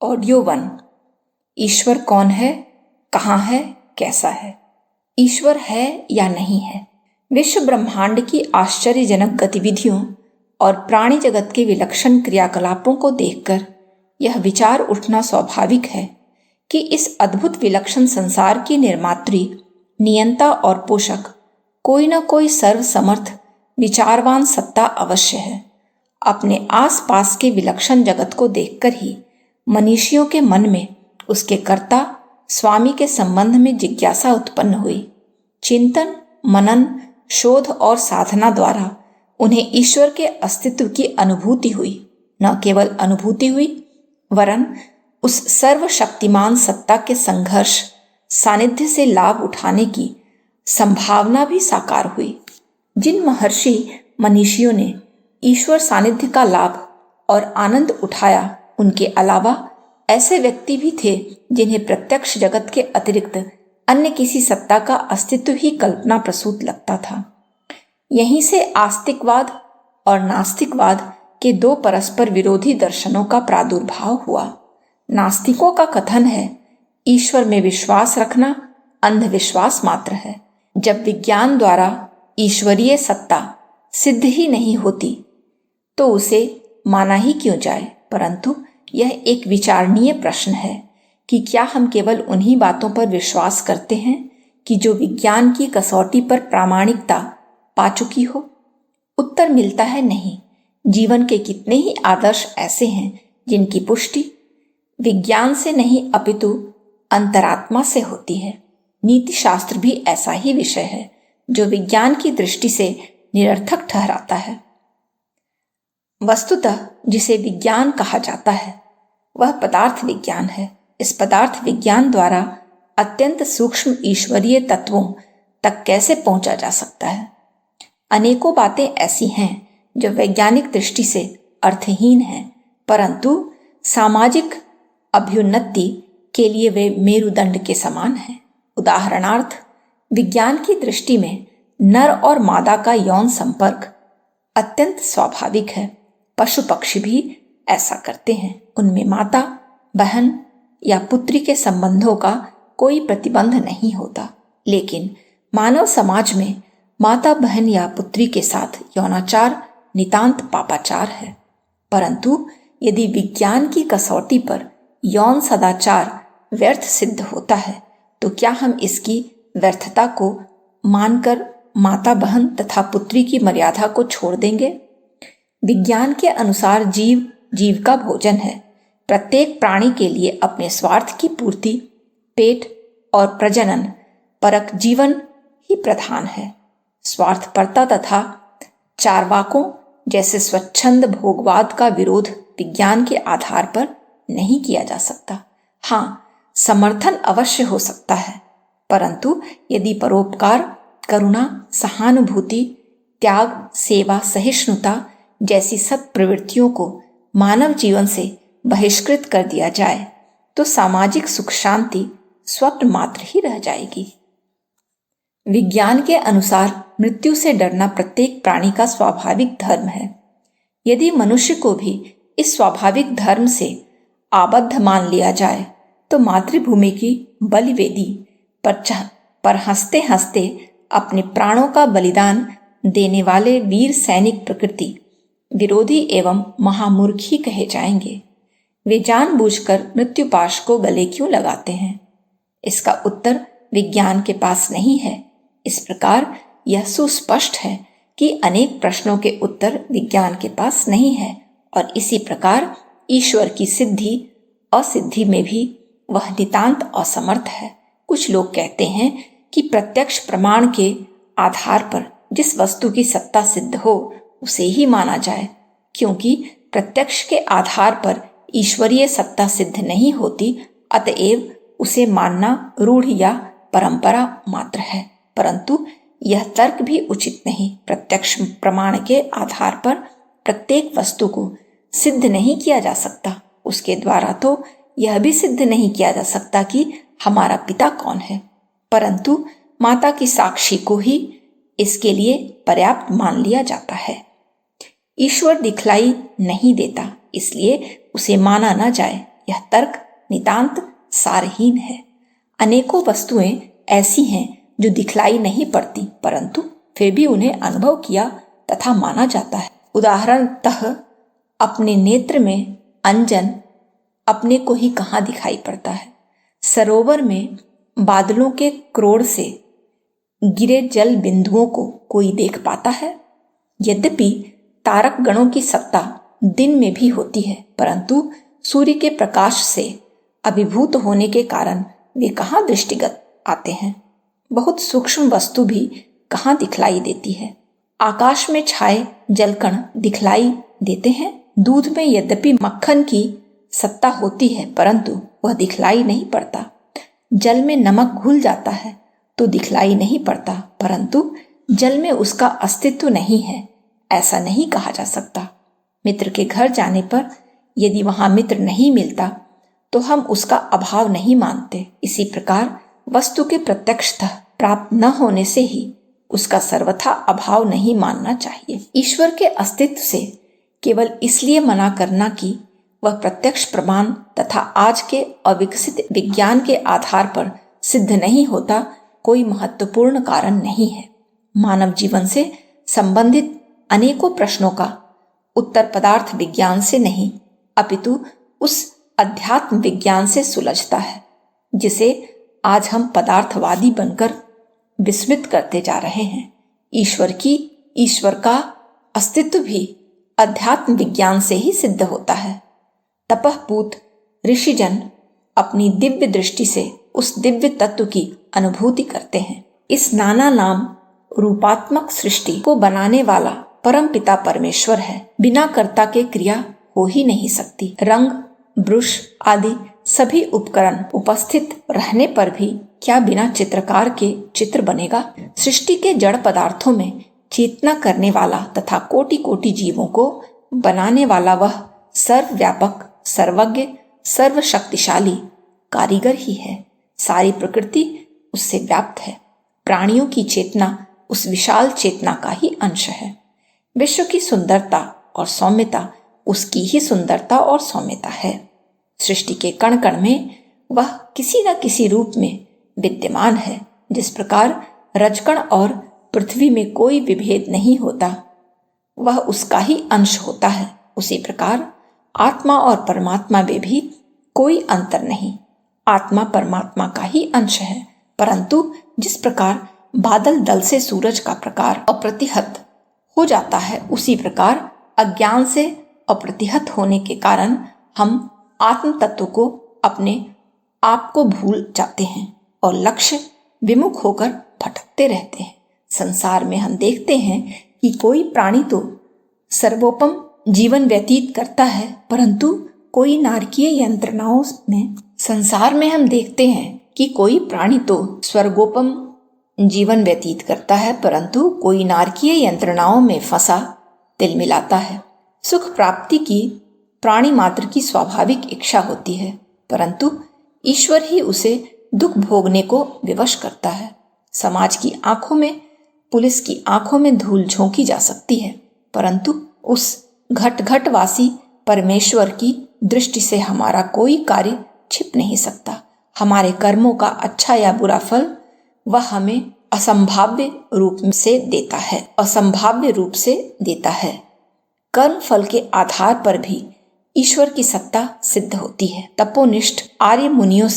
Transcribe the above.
Audio 1। ईश्वर कौन है, कहाँ है, कैसा है? ईश्वर है या नहीं है? विश्व ब्रह्मांड की आश्चर्यजनक गतिविधियों और प्राणी जगत के विलक्षण क्रियाकलापों को देखकर यह विचार उठना स्वाभाविक है कि इस अद्भुत विलक्षण संसार की निर्मात्री, नियंता और पोषक कोई न कोई सर्वसमर्थ विचारवान सत्ता अवश्य है। अपने आसपास के विलक्षण जगत को देखकर ही मनीषियों के मन में उसके कर्ता स्वामी के संबंध में जिज्ञासा उत्पन्न हुई। चिंतन, मनन, शोध और साधना द्वारा उन्हें ईश्वर के अस्तित्व की अनुभूति हुई। न केवल अनुभूति हुई, वरन उस सर्वशक्तिमान सत्ता के संघर्ष सानिध्य से लाभ उठाने की संभावना भी साकार हुई। जिन महर्षि मनीषियों ने ईश्वर सानिध्य का लाभ और आनंद उठाया, उनके अलावा ऐसे व्यक्ति भी थे जिन्हें प्रत्यक्ष जगत के अतिरिक्त अन्य किसी सत्ता का अस्तित्व ही कल्पना प्रसूत लगता था। यहीं से आस्तिकवाद और नास्तिकवाद के दो परस्पर विरोधी दर्शनों का प्रादुर्भाव हुआ। नास्तिकों का कथन है, ईश्वर में विश्वास रखना अंधविश्वास मात्र है। जब विज्ञान द्वारा ईश्वरीय सत्ता सिद्ध ही नहीं होती तो उसे माना ही क्यों जाए? परंतु यह एक विचारणीय प्रश्न है कि क्या हम केवल उन्हीं बातों पर विश्वास करते हैं कि जो विज्ञान की कसौटी पर प्रामाणिकता पा चुकी हो? उत्तर मिलता है नहीं। जीवन के कितने ही आदर्श ऐसे हैं जिनकी पुष्टि विज्ञान से नहीं अपितु अंतरात्मा से होती है। नीति शास्त्र भी ऐसा ही विषय है जो विज्ञान की दृष्टि से निरर्थक ठहराता है। वस्तुतः जिसे विज्ञान कहा जाता है वह पदार्थ विज्ञान है। इस पदार्थ विज्ञान द्वारा अत्यंत सूक्ष्म ईश्वरीय तत्वों तक कैसे पहुंचा जा सकता है? अनेकों बातें ऐसी हैं जो वैज्ञानिक दृष्टि से अर्थहीन हैं, परंतु सामाजिक अभ्युन्नति के लिए वे मेरुदंड के समान हैं। उदाहरणार्थ, विज्ञान की दृष्टि में नर और मादा का यौन संपर्क अत्यंत स्वाभाविक है। पशु पक्षी भी ऐसा करते हैं। उनमें माता, बहन या पुत्री के संबंधों का कोई प्रतिबंध नहीं होता। लेकिन मानव समाज में माता, बहन या पुत्री के साथ यौनाचार नितांत पापाचार है। परंतु यदि विज्ञान की कसौटी पर यौन सदाचार व्यर्थ सिद्ध होता है तो क्या हम इसकी व्यर्थता को मानकर माता, बहन तथा पुत्री की मर्यादा को छोड़ देंगे? विज्ञान के अनुसार जीव का भोजन है। प्रत्येक प्राणी के लिए अपने स्वार्थ की पूर्ति, पेट और प्रजनन परक जीवन ही प्रधान है। स्वार्थपरता तथा चार्वाकों जैसे स्वच्छंद भोगवाद का विरोध विज्ञान के आधार पर नहीं किया जा सकता। हाँ, समर्थन अवश्य हो सकता है, परंतु यदि परोपकार, करुणा, सहानुभूति, त्याग, सेवा, सहिष्णुता जैसी सत्प्रवृत्तियों को मानव जीवन से बहिष्कृत कर दिया जाए तो सामाजिक सुख शांति स्वप्न मात्र ही रह जाएगी। विज्ञान के अनुसार मृत्यु से डरना प्रत्येक प्राणी का स्वाभाविक धर्म है। यदि मनुष्य को भी इस स्वाभाविक धर्म से आबद्ध मान लिया जाए तो मातृभूमि की बलिवेदी पर हंसते हंसते अपने प्राणों का बलिदान देने वाले वीर सैनिक प्रकृति विरोधी एवं महामूर्ख ही कहे जाएंगे। वे जानबूझकर मृत्युपाश को गले क्यों लगाते हैं? इसका उत्तर विज्ञान के पास नहीं है। इस प्रकार यह सुस्पष्ट है कि अनेक प्रश्नों के उत्तर विज्ञान के पास नहीं है और इसी प्रकार ईश्वर की सिद्धि असिद्धि में भी वह नितांत असमर्थ है। कुछ लोग कहते हैं कि प्रत्यक्ष प्रमाण के आधार पर जिस वस्तु की सत्ता सिद्ध हो उसे ही माना जाए, क्योंकि प्रत्यक्ष के आधार पर ईश्वरीय सत्ता सिद्ध नहीं होती, अतएव उसे मानना रूढ़ या परंपरा मात्र है। परंतु यह तर्क भी उचित नहीं। प्रत्यक्ष प्रमाण के आधार पर प्रत्येक वस्तु को सिद्ध नहीं किया जा सकता। उसके द्वारा तो यह भी सिद्ध नहीं किया जा सकता कि हमारा पिता कौन है, परंतु माता की साक्षी को ही इसके लिए पर्याप्त मान लिया जाता है। ईश्वर दिखलाई नहीं देता, इसलिए उसे माना न जाए, यह तर्क नितांत सारहीन है। अनेकों वस्तुएं ऐसी हैं जो दिखलाई नहीं पड़ती, परंतु फिर भी उन्हें अनुभव किया तथा माना जाता है। उदाहरणतः अपने नेत्र में अंजन अपने को ही कहाँ दिखाई पड़ता है। सरोवर में बादलों के क्रोड़ से गिरे जल बिंदुओं को कोई देख पाता है। यद्यपि तारक गणों की सत्ता दिन में भी होती है, परंतु सूर्य के प्रकाश से अभिभूत होने के कारण वे कहाँ दृष्टिगत आते हैं। बहुत सूक्ष्म वस्तु भी कहाँ दिखलाई देती है। आकाश में छाए जलकण दिखलाई देते हैं। दूध में यद्यपि मक्खन की सत्ता होती है, परंतु वह दिखलाई नहीं पड़ता। जल में नमक घुल जाता है तो दिखलाई नहीं पड़ता, परंतु जल में उसका अस्तित्व नहीं है, ऐसा नहीं कहा जा सकता। मित्र के घर जाने पर यदि वहां मित्र नहीं मिलता तो हम उसका अभाव नहीं मानते। इसी प्रकार वस्तु के प्रत्यक्षतः प्राप्त न होने से ही उसका सर्वथा अभाव नहीं मानना चाहिए। ईश्वर के अस्तित्व से केवल इसलिए मना करना कि वह प्रत्यक्ष प्रमाण तथा आज के अविकसित विज्ञान के आधार पर सिद्ध नहीं होता, कोई महत्वपूर्ण कारण नहीं है। मानव जीवन से संबंधित अनेकों प्रश्नों का उत्तर पदार्थ विज्ञान से नहीं, अपितु उस अध्यात्म विज्ञान से सुलझता है जिसे आज हम पदार्थवादी बनकर विस्मृत करते जा रहे हैं। ईश्वर का अस्तित्व भी अध्यात्म विज्ञान से ही सिद्ध होता है। तपःपूत ऋषिजन अपनी दिव्य दृष्टि से उस दिव्य तत्व की अनुभूति करते हैं। इस नाना नाम रूपात्मक सृष्टि को बनाने वाला परम पिता परमेश्वर है। बिना कर्ता के क्रिया हो ही नहीं सकती। रंग, ब्रश आदि सभी उपकरण उपस्थित रहने पर भी क्या बिना चित्रकार के चित्र बनेगा। सृष्टि के जड़ पदार्थों में चेतना करने वाला तथा कोटि कोटि जीवों को बनाने वाला वह सर्वव्यापक, सर्वज्ञ, सर्वशक्तिशाली कारीगर ही है। सारी प्रकृति उससे व्याप्त है। प्राणियों की चेतना उस विशाल चेतना का ही अंश है। विश्व की सुंदरता और सौम्यता उसकी ही सुंदरता और सौम्यता है। सृष्टि के कण कण में वह किसी न किसी रूप में विद्यमान है। जिस प्रकार रजकण और पृथ्वी में कोई विभेद नहीं होता, वह उसका ही अंश होता है, उसी प्रकार आत्मा और परमात्मा में भी कोई अंतर नहीं। आत्मा परमात्मा का ही अंश है, परंतु जिस प्रकार बादल दल से सूरज का प्रकार अप्रतिहत हो जाता है, उसी प्रकार अज्ञान से अप्रतिहत होने के कारण हम आत्म तत्व को अपने आप को भूल जाते हैं और लक्ष्य विमुख होकर भटकते रहते हैं। संसार में हम देखते हैं कि कोई प्राणी तो सर्वोपम जीवन व्यतीत करता है, परंतु कोई नारकीय यंत्रणाओं में संसार में हम देखते हैं कि कोई प्राणी तो स्वर्गोपम जीवन व्यतीत करता है, परंतु कोई नारकीय यंत्रणाओं में फंसा तिल मिलाता है। सुख प्राप्ति की प्राणी मात्र की स्वाभाविक इच्छा होती है, परंतु ईश्वर ही उसे दुख भोगने को विवश करता है। समाज की आंखों में, पुलिस की आंखों में धूल झोंकी जा सकती है, परंतु उस घट घट वासी परमेश्वर की दृष्टि से हमारा कोई कार्य छिप नहीं सकता। हमारे कर्मों का अच्छा या बुरा फल वह हमें असंभाव्य रूप से देता है। कर्म फल के आधार पर भी ईश्वर की सत्ता सिद्ध होती है। तपोनिष्ठ आर्य मुनियों